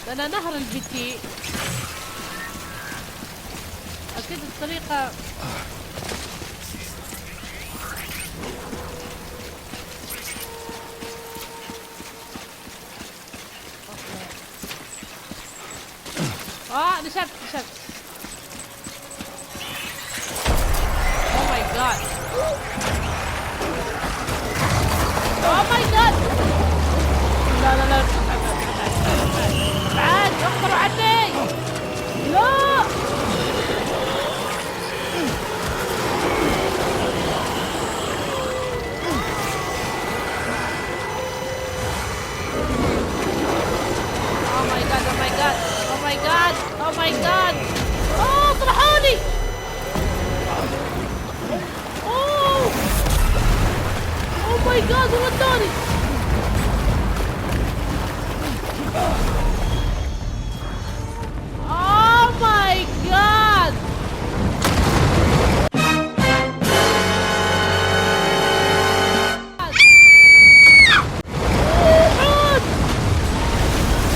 لأن نهر البي تي أكيد الطريقة. نشفت. Oh my god. Oh my god. لا بعد اخبروا عني. لا Oh my god! Oh, طرحوني! Oh my god, ودوني! Oh my god! عود!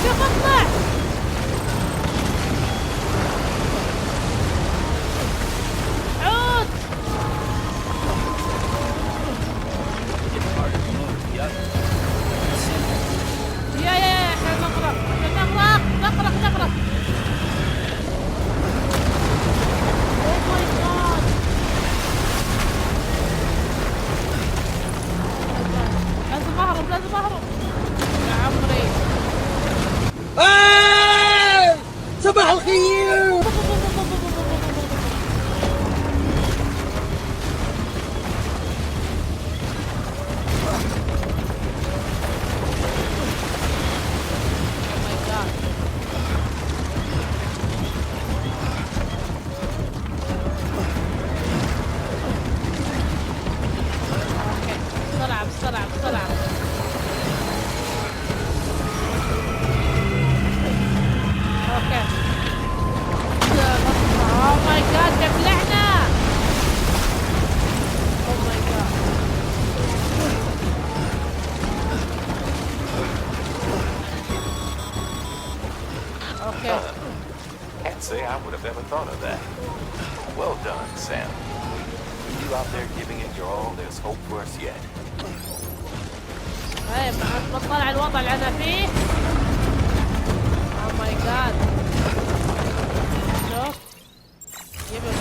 كيف اطلع؟ لازم اهرب يا عمري. صباح الخير. بسرعة. اوكي. Oh my god تبلعنا. Oh my god. Okay. Can't say I would have ever thought of that. Well done, Sam. You out there giving it your all, there's hope for us yet. طيب بطلع الوضع اللي انا فيه. Oh my god. شوف. يبقى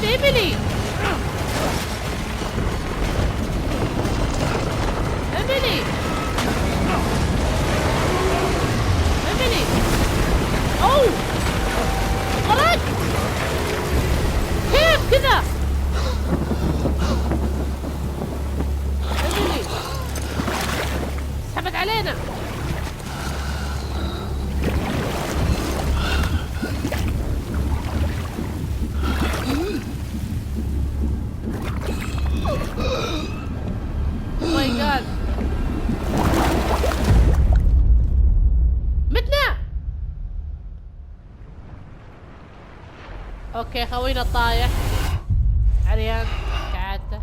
هذه إيميلي. إيميلي. إيميلي. أوه خرج. كيف كذا؟ إيميلي سحبت علينا. ماي جاد متنا. اوكي خوينا الطايح عريان كعادته.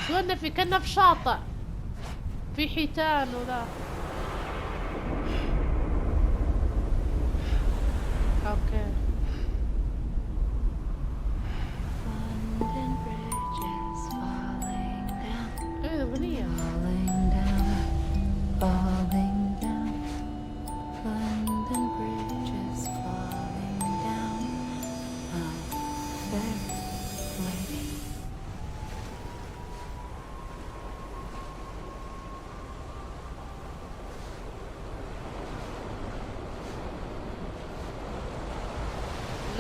سوينا في كنا في شاطئ في حيتان ولا اوكي. ايه اغنية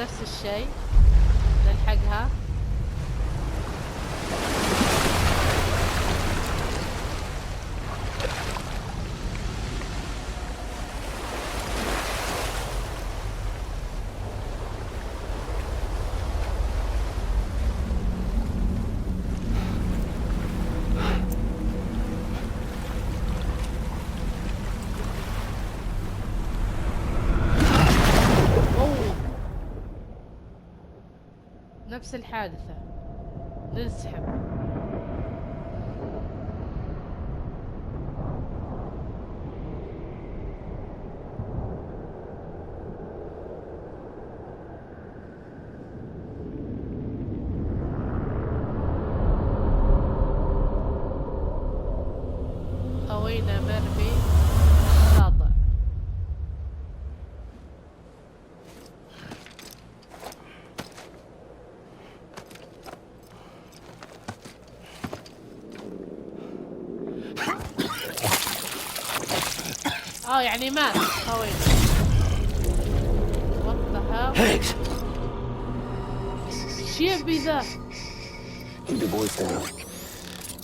نفس الشيء. نلحقها. نفس الحادثة. نسحب. خوينا مرمي شاطئ. يعني مات خوينا. What the hell? Hanks! شيء بذا. Keep your voice down.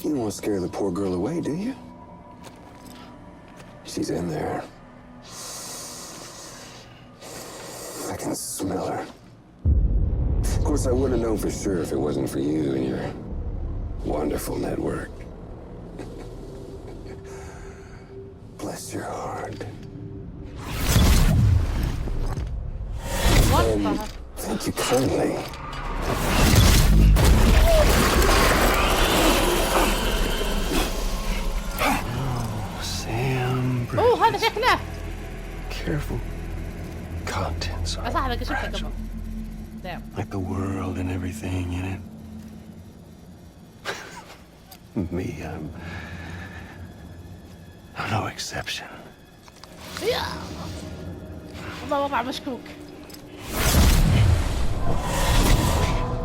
You don't want to scare the poor girl away, do you? She's in there. I can smell her. Of course, I wouldn't have known for sure if it wasn't for you and your wonderful network. Bless your heart. What the? Thank you kindly. Sam. Oh, هذا شكله. Careful. Contents are fragile. Like the world and everything in it. Me, I'm no exception. والله وضع مشكوك.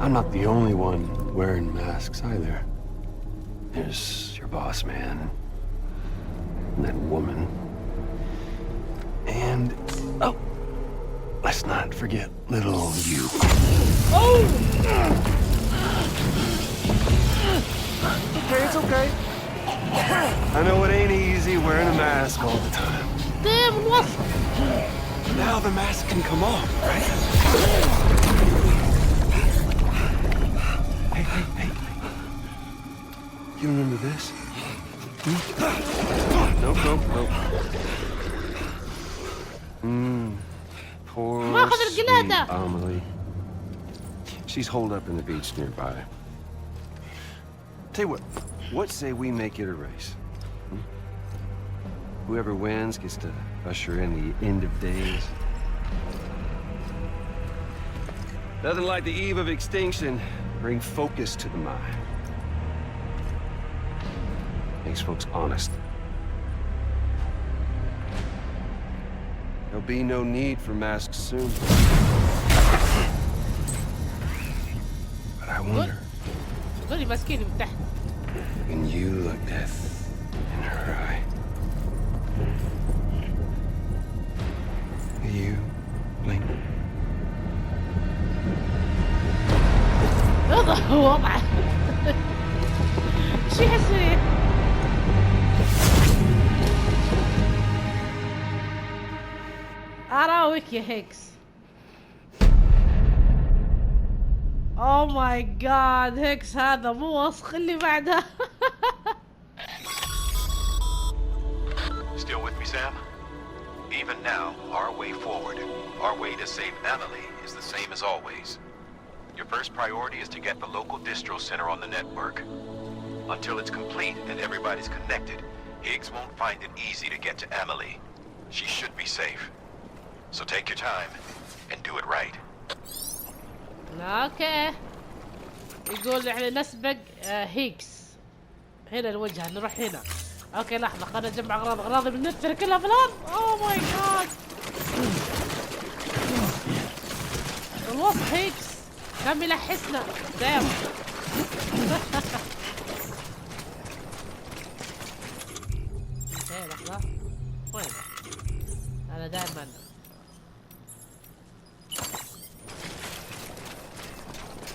I'm not the only one wearing masks either. There's your boss man, and that woman, and oh, let's not forget little you. Oh! Okay, it's okay. I know it ain't easy wearing a mask all the time. Damn, what? Now the mask can come off, right? Hey. You remember this? Nope. Poor sweet Amelie. She's holed up in the beach nearby. Tell you what say we make it a race? Whoever wins gets to usher in the end of days. Nothing like the eve of extinction. Bring focus to the mind. Makes folks honest. There'll be no need for masks soon. But I wonder. قولي ماسكيني من تحت. When you look death in her eye, will you blink? وضعه شو يحسين؟ أراويك يا هيكس. أوه ماي جاد، هيكس هذا مو وسخ اللي بعده. Still with me, Sam? Even now, our way forward, our way to save Amelie is the same as always. Your first priority is to get the local distro center on the network. Until it's complete and everybody's connected, Higgs won't find it easy to get to Amelie. She should be safe. So take your time and do it right. اوكي، يقول احنا نسبق هيكس. هنا الوجهة، نروح هنا. اوكي لحظة، خلنا نجمع اغراضي من النت كلها في الارض. اوه ماي جاد، الوصف هيكس كان يلحسنا. دايم. لحظة، وين انا دائما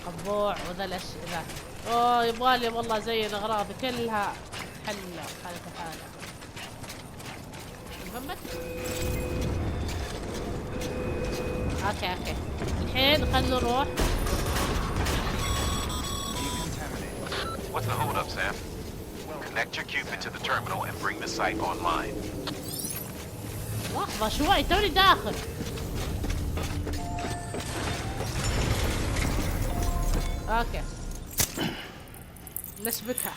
قبوع وذا الاشياء. اوه يبغالي والله زين اغراضي كلها حلة حالة. فهمت؟ اوكي الحين خلنا نروح. What's the hold up, Sam? Connect your Cupid to the terminal and bring the site online. لحظة شوي، توني داخل. اوكي نشبكها.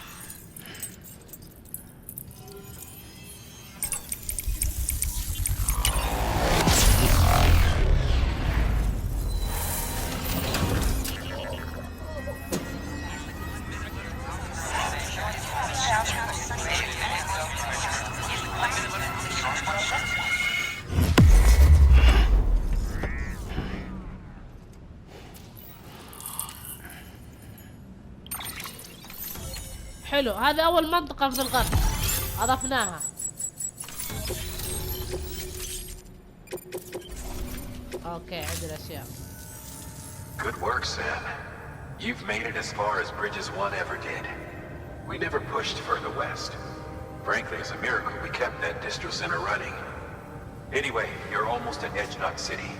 حلو، هذا أول منطقة في الغرب أضفناها. أوكي عندنا أشياء. Good work, Sam. You've made it as far as Bridges 1 ever did. We never pushed further west. Frankly, it's a miracle we kept that distro center running. Anyway, you're almost at Edge Knot City,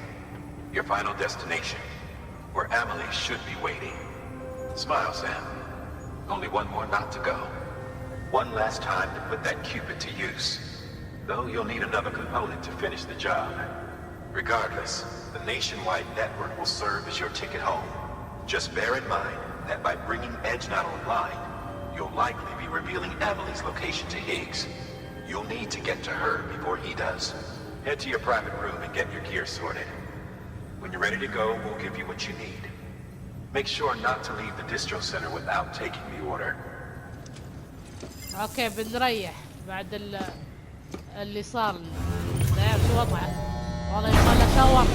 your final destination, where Amelie should be waiting. Smile, Sam. Only one more knot to go. One last time to put that Cupid to use. Though you'll need another component to finish the job. Regardless, the nationwide network will serve as your ticket home. Just bear in mind that by bringing Edge Knot online, you'll likely be revealing Amelie's location to Higgs. You'll need to get to her before he does. Head to your private room and get your gear sorted. When you're ready to go, we'll give you what you need. Make sure not to leave the distro center without taking the order. اوكي بنريح بعد اللي صار لنا. نعم شو وضعه؟ والله يبغى له شاور.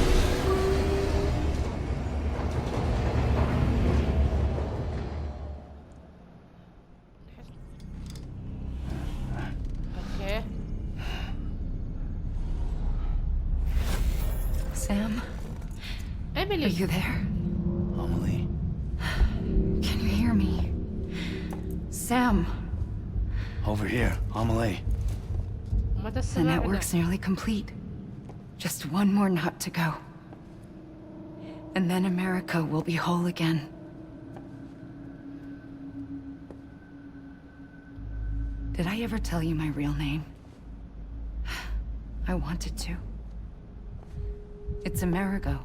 اوكي Sam? Emily. Are you there? Amelie. Can you hear me? Sam! Over here, Amelie. The network's nearly complete. Just one more knot to go. And then America will be whole again. Did I ever tell you my real name? I wanted to. It's Amerigo.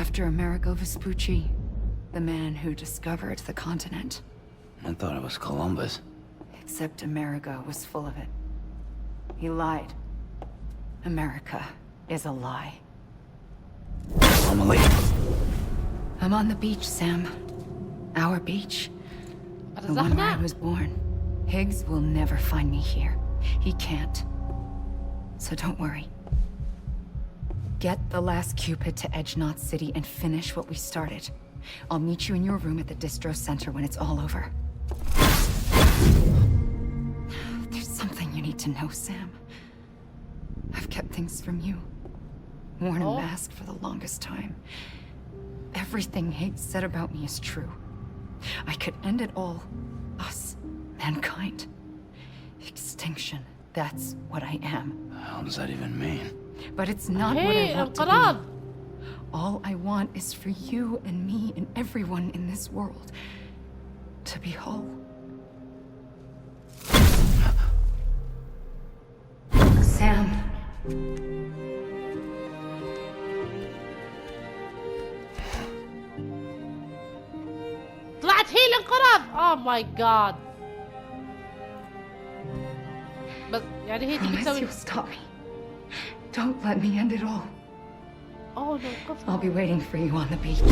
After Amerigo Vespucci, the man who discovered the continent. I thought it was Columbus. Except Amerigo was full of it. He lied. America is a lie. Amelie. I'm on the beach, Sam. Our beach. The one where I was born. Higgs will never find me here. He can't. So don't worry. Get the last Cupid to Edge Knot City and finish what we started. I'll meet you in your room at the distro center when it's all over. There's something you need to know, Sam. I've kept things from you. Worn a mask for the longest time. Everything Hate said about me is true. I could end it all. Us. Mankind. Extinction. That's what I am. How does that even mean? But it's not what I want to be. All I want is for you and me and everyone in this world to be whole. Sam. طلعت هي الانقراض. Oh my god. بس يعني هي تبي تسوي. Stop me. Don't let me end it all. Oh no. I'll be waiting for you on the beach.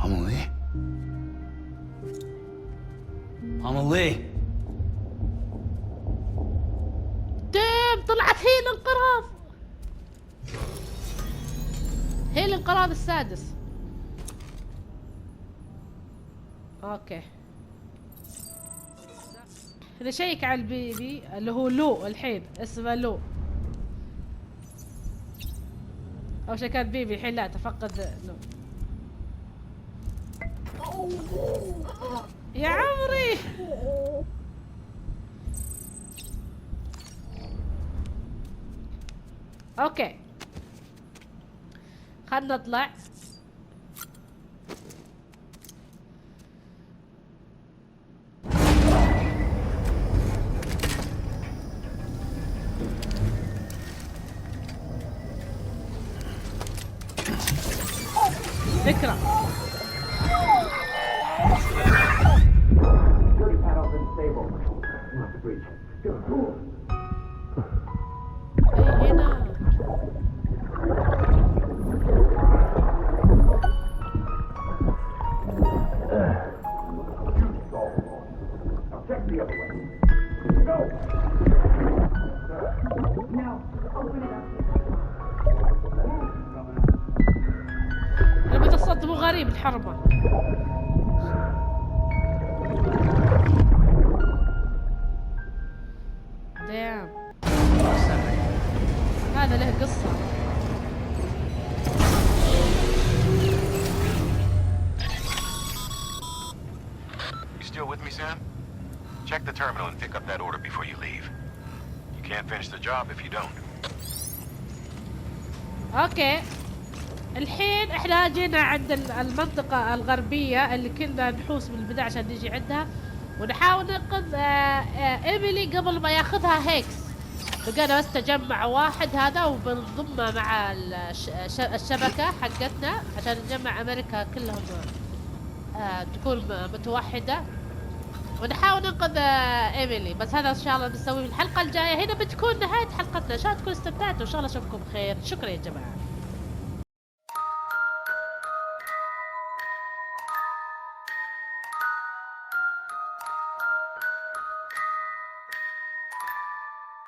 Amelie? Amelie? دام طلعت هي الانقراض. هي الانقراض السادس. اوكي. نشيك على البيبي اللي هو لو الحين اسمه لو. أول شيء كان بيبي الحين لا تفقد لو. يا عمري اوكي خلنا نطلع. فكرة هنا لما تصد مو غريب الحربة. دام هذا له قصة. You still with me, Sam? Check the terminal and pick up that order before you leave. You can't finish the job if you don't. اوكي الحين احنا جينا عند المنطقة الغربية اللي كنا نحوس من البداية عشان نجي عندها ونحاول ننقذ أميلي قبل ما ياخذها هيكس. لقينا بس تجمع واحد هذا وبنضمه مع الشبكة حقتنا عشان نجمع أمريكا كلهم تكون متوحدة ونحاول ننقذ أميلي. بس هذا إن شاء الله بنسويه في الحلقة الجاية. هنا بتكون نهاية حلقتنا. إن شاء الله تكونوا استمتعتوا. إن شاء الله أشوفكم بخير. شكرا يا جماعة.